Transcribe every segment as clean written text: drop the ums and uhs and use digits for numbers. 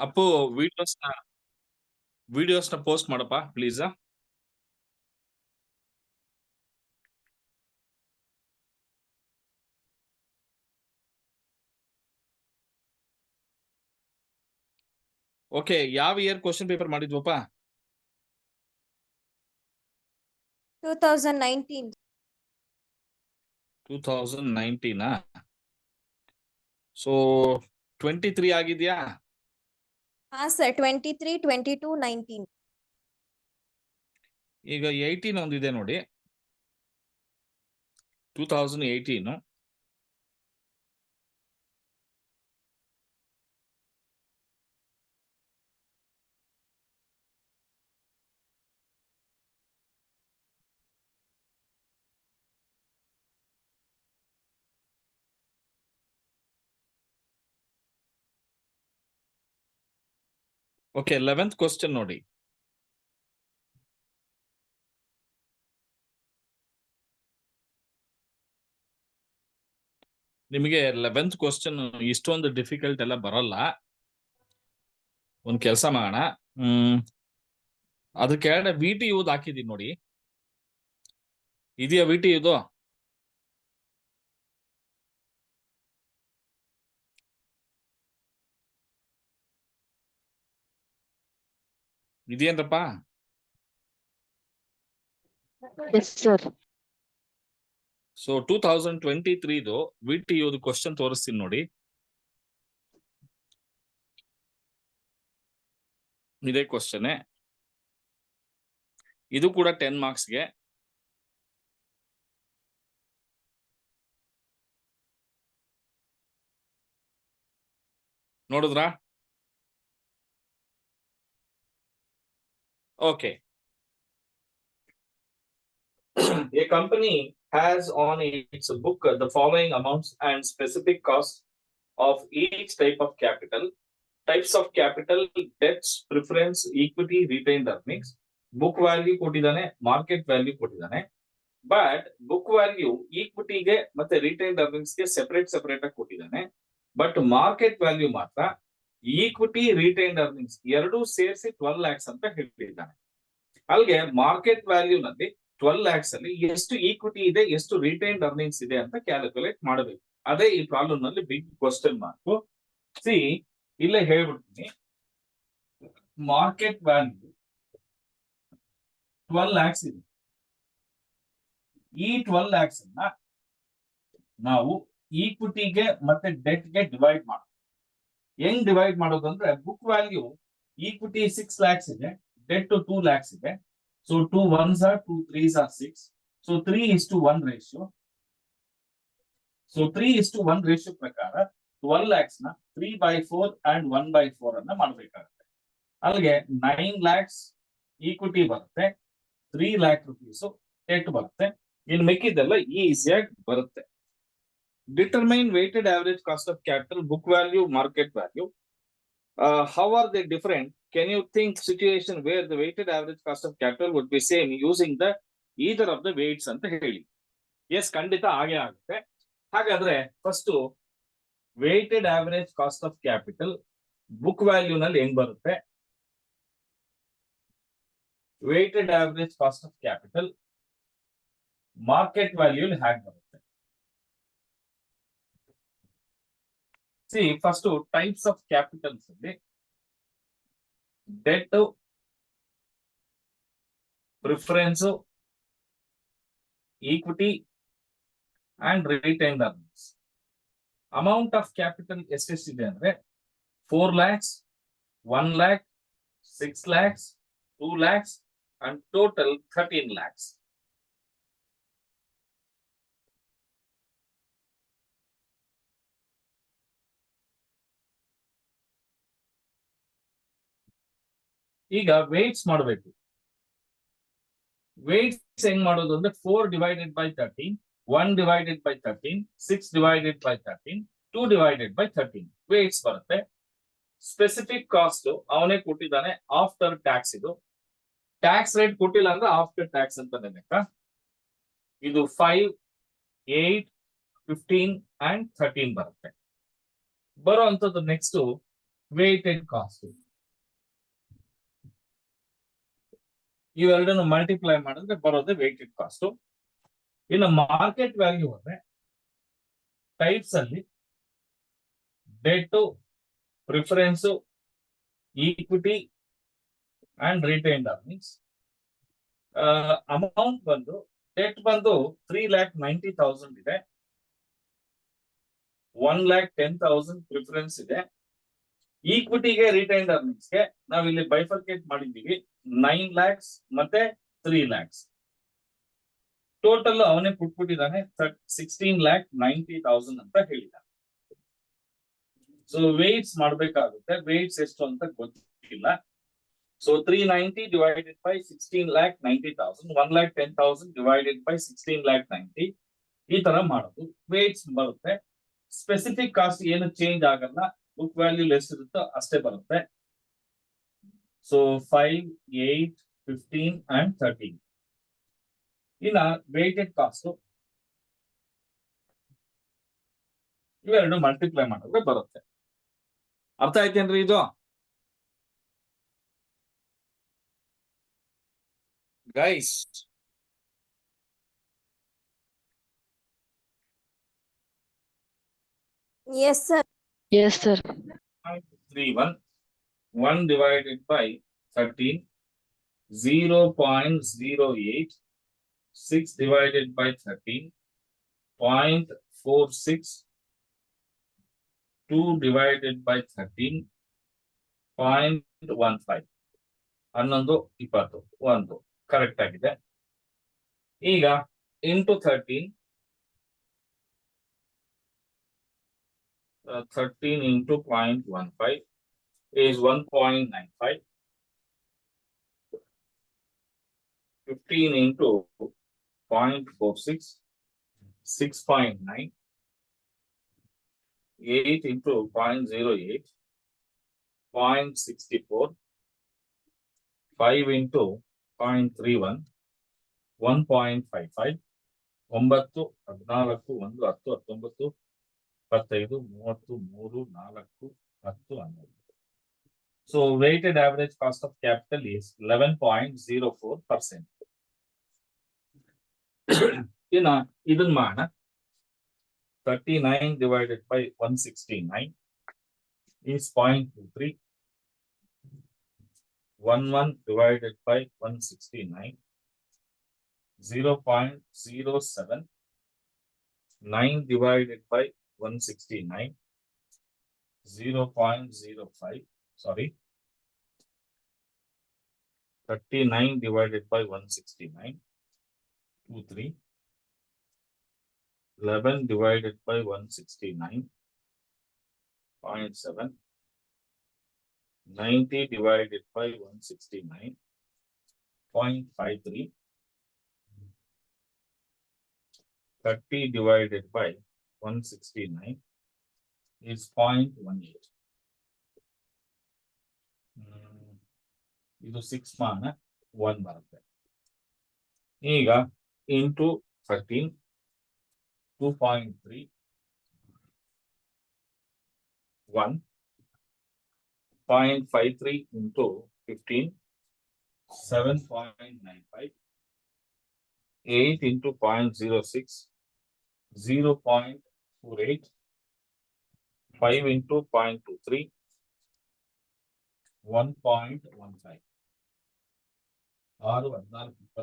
Appu ವಿಡಿಯೋಸ್ನ post ಮಾಡಪ್ಪ please. Okay, ಯಾವ year question paper ಮಾಡಿದ್ವಪ್ಪ? 2019. 2019 so 23 ಆಗಿದ್ಯಾ? ಹಾ ಸರ್, 23, 22, 19. ಈಗ 18 ಒಂದಿದೆ ನೋಡಿ, 2018. ಓಕೆ, 11th ಕ್ವಶನ್ ನೋಡಿ. ನಿಮಗೆ 11th ಕ್ವಶನ್ ಇಷ್ಟೊಂದು ಡಿಫಿಕಲ್ಟ್ ಎಲ್ಲ ಬರಲ್ಲ. ಒಂದ್ ಕೆಲಸ ಮಾಡೋಣ, ಅದಕ್ಕೆ ವಿಟಿ ಯೂದ್ ಹಾಕಿದೀನಿ ನೋಡಿ. ಇದೆಯಾ ವಿಟಿ ಯೂದು? ಇದೆಯೇನ್ರಪ್ಪ? Yes, sir. ಸೊ 2023 ವಿಟಿ ಯೂದ್ ಕ್ವಶನ್ ತೋರಿಸ್ತೀನಿ ನೋಡಿ. ಇದೇ ಕ್ವಶನ್, ಇದು ಕೂಡ 10 ಮಾರ್ಕ್ಸ್ಗೆ. ನೋಡಿದ್ರಾ? Okay. A company has on its book the following amounts and specific costs of each type of capital. Types of capital: debts, preference, equity, retained earnings. Book value ಕೊಟ್ಟಿದ್ದಾನೆ, market value ಕೊಟ್ಟಿದ್ದಾನೆ. But book value ಈಕ್ವಿಟಿಗೆ ಮತ್ತೆ retained ಅರ್ನಿಂಗ್ಸ್ಗೆ separate ಆಗಿ ಕೊಟ್ಟಿದ್ದಾನೆ. But market value ಮಾತ್ರ equity, retained earnings ಎರಡೂ ಸೇರಿಸಿ 12 lakhs ಅಂತ ಹೇಳಿದ್ದಾನೆ. ಅಲ್ಲಿಗೆ ಮಾರ್ಕೆಟ್ ವ್ಯಾಲ್ಯೂ ನಲ್ಲಿ 12 lakhs ಅಲ್ಲಿ ಎಷ್ಟು ಈಕ್ವಿಟಿ ಇದೆ, ಎಷ್ಟು ರಿಟೈನ್ಡ್ ಅರ್ನಿಂಗ್ಸ್ ಇದೆ ಅಂತ ಕ್ಯಾಲ್ಕುಲೇಟ್ ಮಾಡಬೇಕು. ಅದೇ ಈ ಪ್ರಾಬ್ಲಮ್ ನಲ್ಲಿ ಬಿಗ್ ಕ್ವಶನ್ ಮಾರ್ಕ್. ಸಿ, ಇಲ್ಲೇ ಹೇಳ್ಬಿಡ್ತೀನಿ, ಮಾರ್ಕೆಟ್ ವ್ಯಾಲ್ಯೂ 12 lakhs ಇದೆ. ಈ 12 lakhs ಅನ್ನ ನಾವು ಈಕ್ವಿಟಿಗೆ ಮತ್ತೆ ಡೆಟ್ಗೆ ಡಿವೈಡ್ ಮಾಡೋದು. ಹೆಂಗ್ ಡಿವೈಡ್ ಮಾಡೋದು ಅಂದ್ರೆ, ಬುಕ್ ವ್ಯಾಲ್ಯೂ ಈಕ್ವಿಟಿ 6 lakhs ಇದೆ, ಡೆಟ್ 2 lakhs ಇದೆ. So 2 1s are 2 3s are 6. So 3:1 ratio. So 3:1 ratio ಪ್ರಕಾರ 12 lakhs ನ 3/4 and 1/4 ಅನ್ನ ಮಾಡಬೇಕಾಗುತ್ತೆ. ಅಲ್ಲಿಗೆ 9 lakhs ಈಕ್ವಿಟಿ ಬರುತ್ತೆ, 3 lakh rupees ಡೆಟ್ ಬರುತ್ತೆ. ಇನ್ನು ಮಿಕ್ಕಿದೆಲ್ಲ ಈಸಿಯಾಗಿ ಬರುತ್ತೆ. Determine weighted average cost of capital, book value, market value. How are they different? Can you think situation where the weighted average cost of capital would be same using the either of the weights ಅಂತ ಹೇಳಿ. S, ಖಂಡಿತ ಹಾಗೆ ಆಗುತ್ತೆ. ಹಾಗಾದ್ರೆ first weighted average cost of capital book value ನಲ್ಲಿ ಹೆಂಗ್ ಬರುತ್ತೆ, weighted average cost of capital market value ಹೇಗೆ ಬರುತ್ತೆ? See, first types of capitals ಅಲ್ಲಿ debt, preference, equity and retained earnings. Amount of capital ಎಷ್ಟೆಷ್ಟಿದೆ ಅಂದ್ರೆ 4 lakhs, 1 lakh, 6 lakhs, 2 lakhs and total 13 lakhs. ಈಗ weights ಮಾಡಬೇಕು. ವೇಟ್ಸ್ ಹೆಂಗ್ ಮಾಡೋದು ಅಂದ್ರೆ 4 divided by 13, 1 divided by 13, 6 divided by 13, 2 divided by 13 weights ಬರುತ್ತೆ. Specific cost ಅವನೇ ಕೊಟ್ಟಿದ್ದಾನೆ ಆಫ್ಟರ್ ಟ್ಯಾಕ್ಸ್. ಇದು ಟ್ಯಾಕ್ಸ್ ರೇಟ್ ಕೊಟ್ಟಿಲ್ಲ ಅಂದ್ರೆ ಆಫ್ಟರ್ ಟ್ಯಾಕ್ಸ್ ಅಂತಾನೆ ಲೆಕ್ಕ. ಇದು 5, 8, 15 and 13 ಬರುತ್ತೆ. ಬರೋ ಅಂತದ್ದು ನೆಕ್ಸ್ಟ್ ವೇಟೆಡ್ ಕಾಸ್ಟ್. ಇವೆರಡನ್ನು ಮಲ್ಟಿಪ್ಲೈ ಮಾಡಿದ್ರೆ ಬರೋದೇ ವೇಟೆಡ್ ಕಾಸ್ಟ್. ಇನ್ನು ಮಾರ್ಕೆಟ್ ವ್ಯಾಲ್ಯೂ ಅಂದ್ರೆ ಟೈಪ್ಸ್ ಅಲ್ಲಿ debt, preference, equity and retained earnings. Amount ಬಂದು ಡೆಟ್ ಬಂದು 3,90,000 ಇದೆ, 1,10,000 ಪ್ರಿಫರೆನ್ಸ್ ಇದೆ. ಈಕ್ವಿಟಿಗೆ ರಿಟೈನ್ಡ್ ಅರ್ನಿಂಗ್ಸ್ಗೆ ನಾವಿಲ್ಲಿ ಬೈಫರ್ಕೇಟ್ ಮಾಡಿದ್ದೀವಿ 9 lakhs ಮತ್ತೆ 3 lakhs. ಟೋಟಲ್ ಅವನೇ ಕೊಟ್ಬಿಟ್ಟಿದ್ದಾನೆ 16,90,000 ಅಂತ ಹೇಳಿದ್ದಾನೆ. ಸೊ ವೇಟ್ಸ್ ಮಾಡ್ಬೇಕಾಗುತ್ತೆ, ವೇಟ್ಸ್ ಎಷ್ಟು ಅಂತ ಗೊತ್ತಿಲ್ಲ. So 390 divided by 16,90,000, 1,10,000 divided by 16,90,000 ಈ ತರ ಮಾಡೋದು. ವೇಟ್ಸ್ ಬರುತ್ತೆ. ಸ್ಪೆಸಿಫಿಕ್ ಕಾಸ್ಟ್ ಏನು ಚೇಂಜ್ ಆಗಲ್ಲ, ಬುಕ್ ವ್ಯಾಲ್ಯೂ ಲೆಸ್ ಇರುತ್ತೋ ಅಷ್ಟೇ ಬರುತ್ತೆ. So 5, 8, 15 and 13. ಇನ್ನ ವೇಟೆಡ್ ಕಾಸ್ಟ್ ಇವೆರಡು ಮಲ್ಟಿಪ್ಲೈ ಮಾಡಿದ್ರೆ ಬರುತ್ತೆ. ಅರ್ಥ ಆಯ್ತೇನ್ರಿ ಇದು? Guys, Yes, sir. Yes, sir. 31, 1 divided by 13, 0.08, 6 divided by 13, 0.46, 2 divided by 13, 0.15. 11, 20, 1 correct ಆಗಿದೆ. ಈಗ into 13, 13 into 0.15 is 1.95. 15 into 0.46, 6.9. 8 into 0.08, 0.64. 5 into 0.31, 1.55. 9, 14, 1, 10, 19, 25, 30, 3, 4, 10, 11. So weighted average cost of capital is 11.04%. ಇನ್ನ ಇದನ್ನ ಮಾಡೋಣ. 39 divided by 169 is 0.23. 11 divided by 169, 0.07. 9 divided by 169, 0.05. Sorry, 39 divided by 169, 23. 11 divided by 169, 0.7. 90 divided by 169, 0.53. 30 divided by 169 is 0.18. ಇದು 6 ಮಾನ 1 ಬರುತ್ತೆ. ಈಗ into 13, 2.3, 1. 0.53 into 15, 7.95. 8 into 0.06, 0.48. 5 into 0.23, 1.15. 6,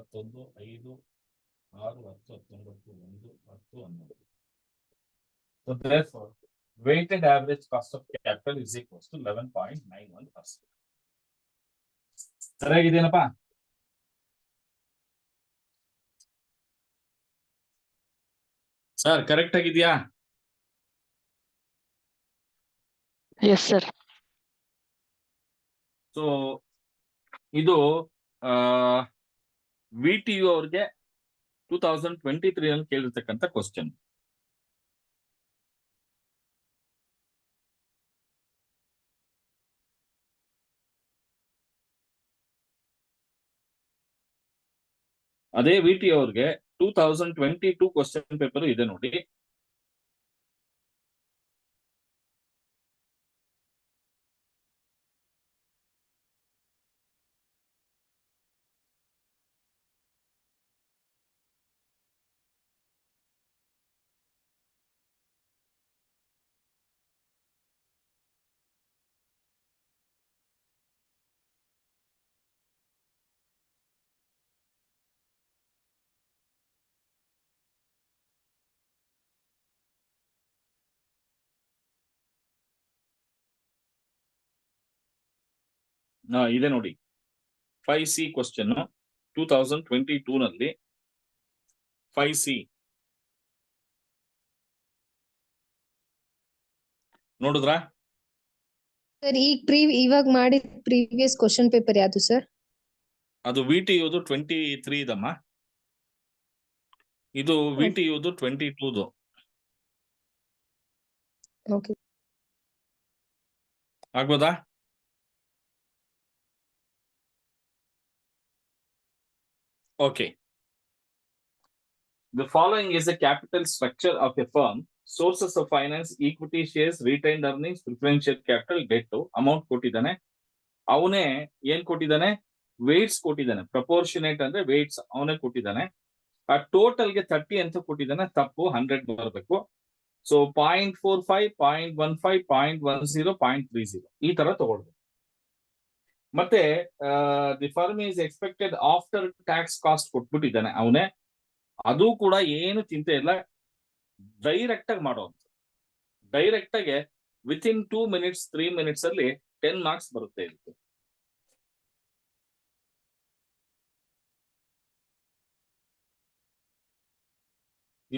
14, 21, 5, 6, 10, 19, 1, 10, 11. So therefore, weighted average cost of capital is equals to 11.91%. ಸರಿಯಾಗಿದೆಯೇನಪ್ಪ? Sir correct ಆಗಿದೆಯಾ? Yes, sir. So ಇದು VTU ಅವ್ರಿಗೆ 2023 ಅಲ್ಲಿ ಕೇಳಿರ್ತಕ್ಕಂಥ question. ಅದೇ VTU ಅವ್ರಿಗೆ 2022 ಕ್ವಶನ್ ಪೇಪರ್ ಇದೆ ನೋಡಿ. . ಇದೆ ನೋಡಿ 5C ಕ್ವಶನ್ 2022 ನಲ್ಲಿ 5C ನೋಡಿದ್ರಾ? ಸರ್ ಇವಾಗ ಮಾಡಿದ ಪ್ರೀವಿಯಸ್ ಕ್ವಶನ್ ಪೇಪರ್ ಯಾವುದು ಸರ್? ಅದು VTU 23 ಇದಮ್ಮ, ಇದು VTU 22. ಓಕೆ. ಆಗ್ಬೋದಾ? Okay. The following is a capital structure of a firm. Sources of finance, equity shares, retained earnings, preferential capital, debt. Amount ಕೊಟ್ಟಿದ್ದಾನೆ. ಅವನೇ ಏನ್ ಕೊಟ್ಟಿದ್ದಾನೆ? ವೇಟ್ಸ್ ಕೊಟ್ಟಿದ್ದಾನೆ. ಪ್ರಪೋರ್ಷನೇಟ್ ಅಂದ್ರೆ ವೇಟ್ಸ್ ಅವನೇ ಕೊಟ್ಟಿದ್ದಾನೆ. ಆ ಟೋಟಲ್ಗೆ 30 ಅಂತ ಕೊಟ್ಟಿದ್ದಾನೆ. ತಪ್ಪು, 100 ಬರಬೇಕು. ಸೊ 0.45, 0.15, 0.10, 0.30 ಈ ತರ ತಗೊಳ್ಬೇಕು. ಮತ್ತೆ the firm is expected after tax cost ಕೊಟ್ಬಿಟ್ಟಿದ್ದಾನೆ ಅವನೇ. ಅದು ಕೂಡ ಏನು ಚಿಂತೆ ಇಲ್ಲ, ಡೈರೆಕ್ಟ್ ಆಗಿ ಮಾಡುವಂತ. ಡೈರೆಕ್ಟ್ ಆಗಿ ವಿತಿನ್ 2 minutes 3 minutes ಅಲ್ಲಿ 10 marks ಬರುತ್ತೆ ಇದಕ್ಕೆ.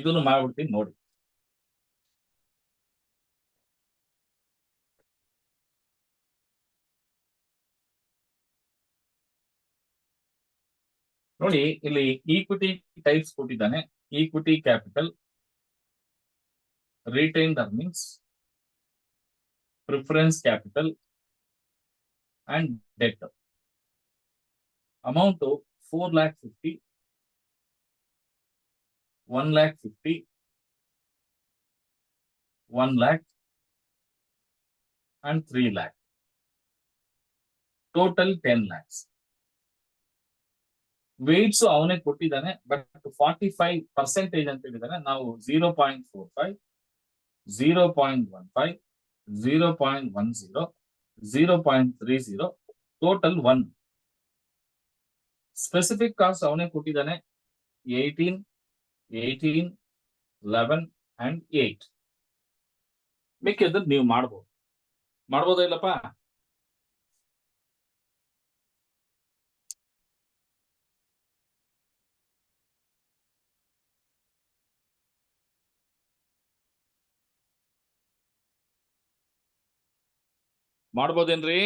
ಇದನ್ನು ಮಾಡ್ಬಿಡ್ತೀನಿ ನೋಡಿ. ನೋಡಿ ಇಲ್ಲಿ ಈಕ್ವಿಟಿ ಟೈಪ್ಸ್ ಕೊಟ್ಟಿದ್ದಾನೆ. Equity capital, retained earnings, preference capital and debt. Amount 4,50,000, 1,50,000, 1,00,000 and 3,00,000. Total 10 lakhs. Weights ಅವನೇ ಕೊಟ್ಟಿದ್ದಾನೆ, ಬಟ್ 45% ಅಂತ ಹೇಳಿದಾನೆ. ನಾವು 0.45, 0.15, 0.10, 0.30, ಟೋಟಲ್ 1. ಸ್ಪೆಸಿಫಿಕ್ ಕಾಸ್ಟ್ ಅವನೇ ಕೊಟ್ಟಿದ್ದಾನೆ 18, 18, 11 and 8. ಮಿಕ್ಕಿದ್ದು ನೀವು ಮಾಡ್ಬೋದಾ ಇಲ್ಲಪ್ಪ? ಮಾಡ್ಬೋದೇನ್ರಿ?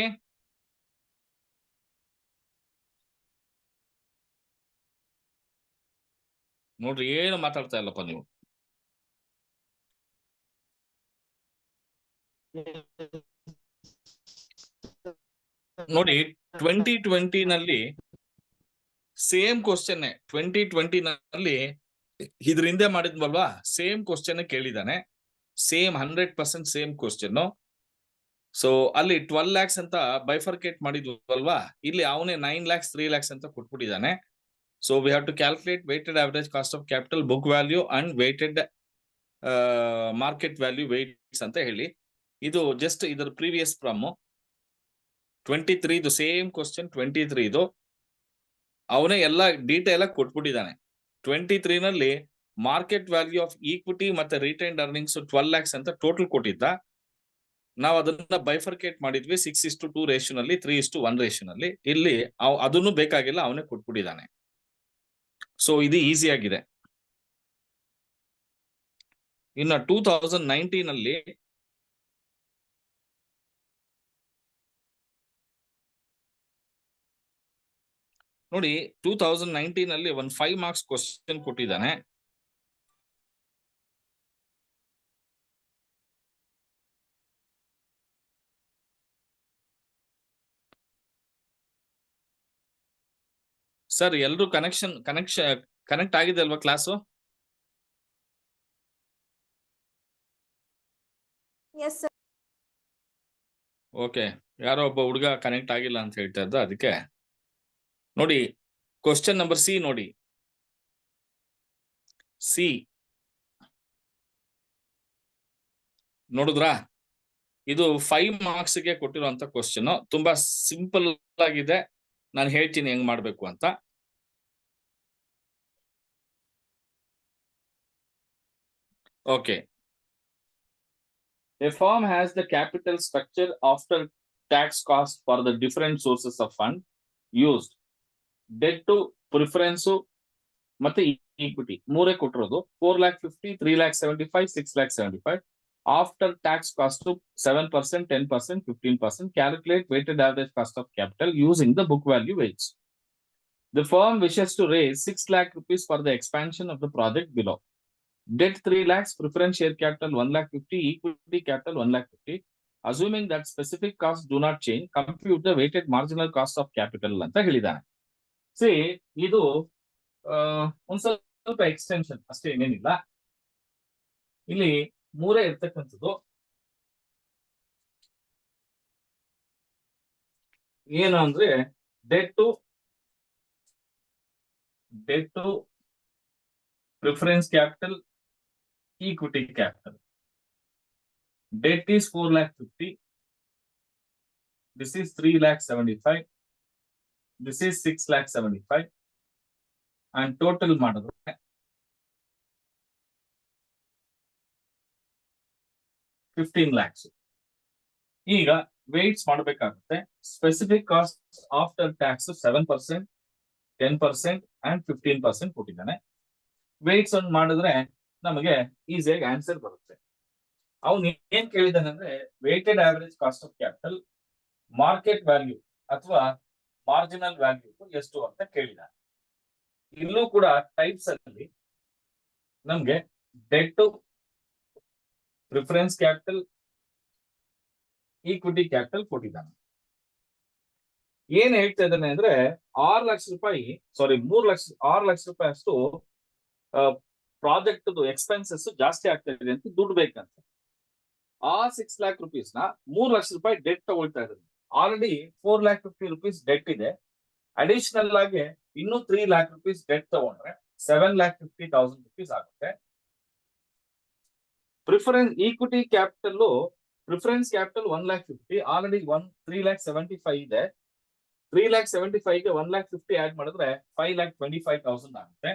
ನೋಡ್ರಿ, ಏನು ಮಾತಾಡ್ತಾ ಇಲ್ಲಪ್ಪ ನೀವು. ನೋಡಿ 2020 ನಲ್ಲಿ ಸೇಮ್ ಕ್ವಶನ್, 2020 ನಲ್ಲಿ ಇದ್ರ ಹಿಂದೆ ಮಾಡಿದ್ವಲ್ವಾ, ಸೇಮ್ ಕ್ವಶನ್ ಕೇಳಿದಾನೆ. Same 100% same question. ಸೊ ಅಲ್ಲಿ 12 lakhs ಅಂತ ಬೈಫರ್ಕೇಟ್ ಮಾಡಿದ್ವಲ್ವಾ, ಇಲ್ಲಿ ಅವನೇ 9 lakhs 3 lakhs ಅಂತ ಕೊಟ್ಬಿಟ್ಟಿದ್ದಾನೆ. So we have to calculate weighted average cost of capital, book value and weighted market value weights ಅಂತ ಹೇಳಿ. ಇದು ಜಸ್ಟ್ ಇದರ ಪ್ರೀವಿಯಸ್ ಫ್ರಮ್ 23 ಸೇಮ್ ಕ್ವಶನ್. 23 ಅವನೇ ಎಲ್ಲ ಡೀಟೇಲ್ ಆಗಿ ಕೊಟ್ಬಿಟ್ಟಿದ್ದಾನೆ. 23 ನಲ್ಲಿ ಮಾರ್ಕೆಟ್ ವ್ಯಾಲ್ಯೂ ಆಫ್ ಈಕ್ವಿಟಿ ಮತ್ತೆ ರಿಟೈನ್ಡ್ ಅರ್ನಿಂಗ್ಸ್ 12 lakhs ಅಂತ ಟೋಟಲ್ ಕೊಟ್ಟಿದ್ದ. ನಾವು ಅದನ್ನ ಬೈಫರ್ಕೇಟ್ ಮಾಡಿದ್ವಿ 6:2 ರೇಷಿಯೋನಲ್ಲಿ, 3:1 ರೇಷಿಯೋನಲ್ಲಿ. ಇಲ್ಲಿ ಅದನ್ನು ಬೇಕಾಗಿಲ್ಲ, ಅವನೇ ಕೊಟ್ಬಿಟ್ಟಿದ್ದಾನೆ. ಸೊ ಇದು ಈಸಿ ಆಗಿದೆ. ಇನ್ನು 2019 ಅಲ್ಲಿ ನೋಡಿ, 2019 ಅಲ್ಲಿ ಒಂದು 5 marks ಕ್ವಶನ್ ಕೊಟ್ಟಿದ್ದಾನೆ. ಸರ್ ಎಲ್ರು ಕನೆಕ್ಟ್ ಆಗಿದೆ ಅಲ್ವಾ ಕ್ಲಾಸು? Yes, sir. ಓಕೆ, ಯಾರೋ ಒಬ್ಬ ಹುಡುಗ ಕನೆಕ್ಟ್ ಆಗಿಲ್ಲ ಅಂತ ಹೇಳ್ತಾ ಇದ್ದ, ಅದಕ್ಕೆ. ನೋಡಿ ಕ್ವಶನ್ ನಂಬರ್ ಸಿ ನೋಡಿ. ಸಿ ನೋಡಿದ್ರಾ? ಇದು 5 marks ಗೆ ಕೊಟ್ಟಿರುವಂತ ಕ್ವಶನ್. ತುಂಬಾ ಸಿಂಪಲ್ ಆಗಿದೆ. ನಾನು ಹೇಳ್ತೀನಿ ಹೆಂಗ್ ಮಾಡ್ಬೇಕು ಅಂತ. Okay. A firm has the capital structure after tax cost for the different sources of fund used. Debt to preference ಮತ್ತೆ equity ಮೂರೇ ಕೊಟ್ಟಿರೋದು 4,50,000, 3,75,000, 6,75,000. After tax cost to 7%, 10%, 15%. Calculate weighted average cost of capital using the book value weights. The firm wishes to raise 6 lakh rupees for the expansion of the project below. Debt 3 lakhs, preference share capital 1,50,000, equity capital 1,50,000. Assuming that specific costs do not change, compute the weighted marginal cost of capital ಅಂತ ಹೇಳಿದಾನೆ. See, ಇದು ಒಂದ್ ಸ್ವಲ್ಪ extension ಅಷ್ಟೇ, ಏನೇನಿಲ್ಲ. ಇಲ್ಲಿ ಮೂರೇ ಇರ್ತಕ್ಕಂಥದ್ದು. ಏನು ಅಂದ್ರೆ debt to preference capital, equity capital. Debt is 4,50,000. This is 3,75,000. This is 6,75,000. And total ಮಾಡಿದ್ರೆ 15 lakhs. ಈಗ ವೇಟ್ಸ್ ಮಾಡಬೇಕಾಗುತ್ತೆ. Specific cost after tax 7%, 10% and 15% ಕೊಟ್ಟಿದ್ದಾನೆ. ವೇಟ್ಸ್ ಅನ್ನು ಮಾಡಿದ್ರೆ ನಮಗೆ ಈಸಿಯಾಗಿ ಆನ್ಸರ್ ಬರುತ್ತೆ. ಅವನು ಏನ್ ಕೇಳಿದಾನೆ ಅಂದ್ರೆ weighted average cost of capital, market value ಅಥವಾ ಮಾರ್ಜಿನಲ್ ವ್ಯಾಲ್ಯೂ ಎಷ್ಟು ಅಂತ ಕೇಳಿದಾನೆ. ಇಲ್ಲೂ ಕೂಡ ಟೈಪ್ಸ್ ಅಲ್ಲಿ ನಮ್ಗೆ debt to preference capital, equity capital ಕೊಟ್ಟಿದ್ದಾನೆ. ಏನ್ ಹೇಳ್ತಾ ಇದ್ದಾನೆ ಅಂದ್ರೆ 6 ಲಕ್ಷ ರೂಪಾಯಿ, ಸಾರಿ 6 ಲಕ್ಷ ರೂಪಾಯಿ ಅಷ್ಟು ಪ್ರಾಜೆಕ್ಟ್ ಎಕ್ಸ್ಪೆನ್ಸಸ್ ಜಾಸ್ತಿ ಆಗ್ತಾ ಇದೆ ಅಂತ ದುಡ್ಡು ಬೇಕಂತ. ಆ 6 lakh rupees ನ 3 ಲಕ್ಷ ರೂಪಾಯಿ ಡೆಟ್ ತಗೊಳ್ತಾ ಇದ್ದಾರೆ. ಆಲ್ರೆಡಿ 4,50,000 rupees ಡೆಟ್ ಇದೆ. ಅಡಿಷನಲ್ ಆಗಿ ಇನ್ನು 3 lakh rupees ಡೆಟ್ ತಗೊಂಡ್ರೆ 7,50,000 rupees ಆಗುತ್ತೆ. Preference equity capital, preference capital 1,50,000, already 3,75,000 ಇದೆ. 3,75,000 ಗೆ 1,50,000 ಆಡ್ ಮಾಡಿದ್ರೆ 5,25,000 ಆಗುತ್ತೆ.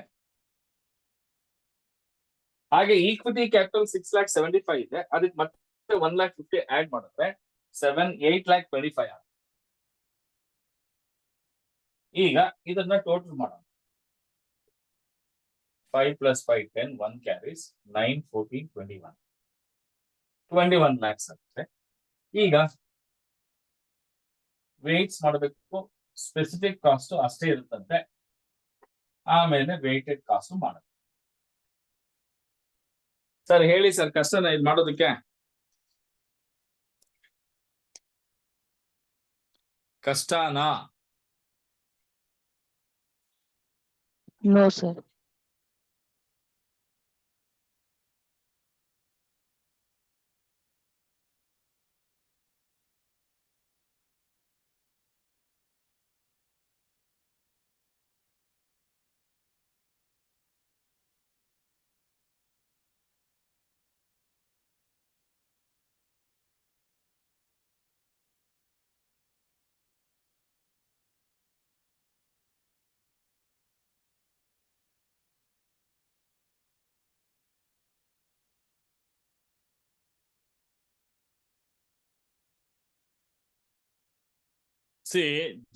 ಹಾಗೆ ಈಕ್ವಿಟಿ ಕ್ಯಾಪಿಟಲ್ 6,75,000 ಇದೆ, ಅದಕ್ಕೆ ಮತ್ತೆ 1,50,000 ಆಡ್ ಮಾಡಿದ್ರೆ 8,25,000 ಆಗುತ್ತೆ. ಈಗ ಇದನ್ನ ಟೋಟಲ್ ಮಾಡೋಣ. 5 + 5 10, 1 carries 9, 14, 21 lakhs ಆಗುತ್ತೆ. ಈಗ ವೇಟ್ಸ್ ಮಾಡಬೇಕು, ಸ್ಪೆಸಿಫಿಕ್ ಕಾಸ್ಟ್ ಅಷ್ಟೇ ಇರುತ್ತಂತೆ, ಆಮೇಲೆ ವೇಟೆಡ್ ಕಾಸ್ಟ್ ಮಾಡಬೇಕು. ಸರ್ ಹೇಳಿ ಸರ್, ಕಷ್ಟನ ಇದು ಮಾಡೋದಕ್ಕೆ? ಕಷ್ಟನಾ? No, sir.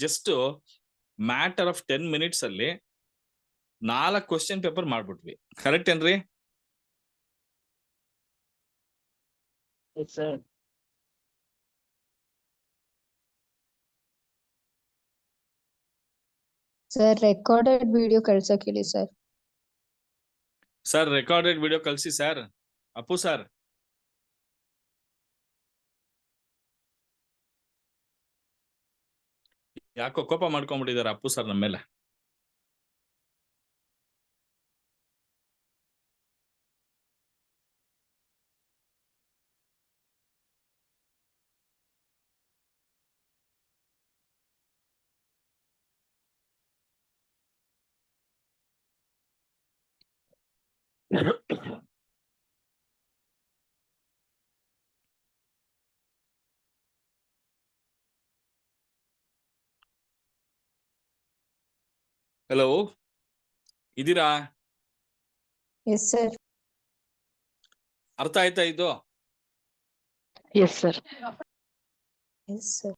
Just matter of 10 minutes ಅಲ್ಲಿ 4 ಕ್ವಶನ್ ಪೇಪರ್ ಮಾಡ್ಬಿಟ್ವಿ. ಕರೆಕ್ಟ್ ಏನ್ರಿ? Yes, sir. Sir recorded video ಕಳ್ಸಕ್ ಹೇಳಿ ಸರ್. ಸರ್ ರೆಕಾರ್ಡೆಡ್ ವಿಡಿಯೋ ಕಳಿಸಿ ಸರ್. ಅಪ್ಪು ಸರ್, ಯಾಕೋ ಕೋಪ ಮಾಡ್ಕೊಂಡ್ಬಿಟ್ಟಿದ್ದಾರೆ ಅಪ್ಪು ಸರ್ ನಮ್ಮ ಮೇಲೆ. ಹಲೋ, ಇದೀರಾ? Yes sir. ಅರ್ಥ ಆಯ್ತಾ ಇದು? Yes, sir. Yes sir.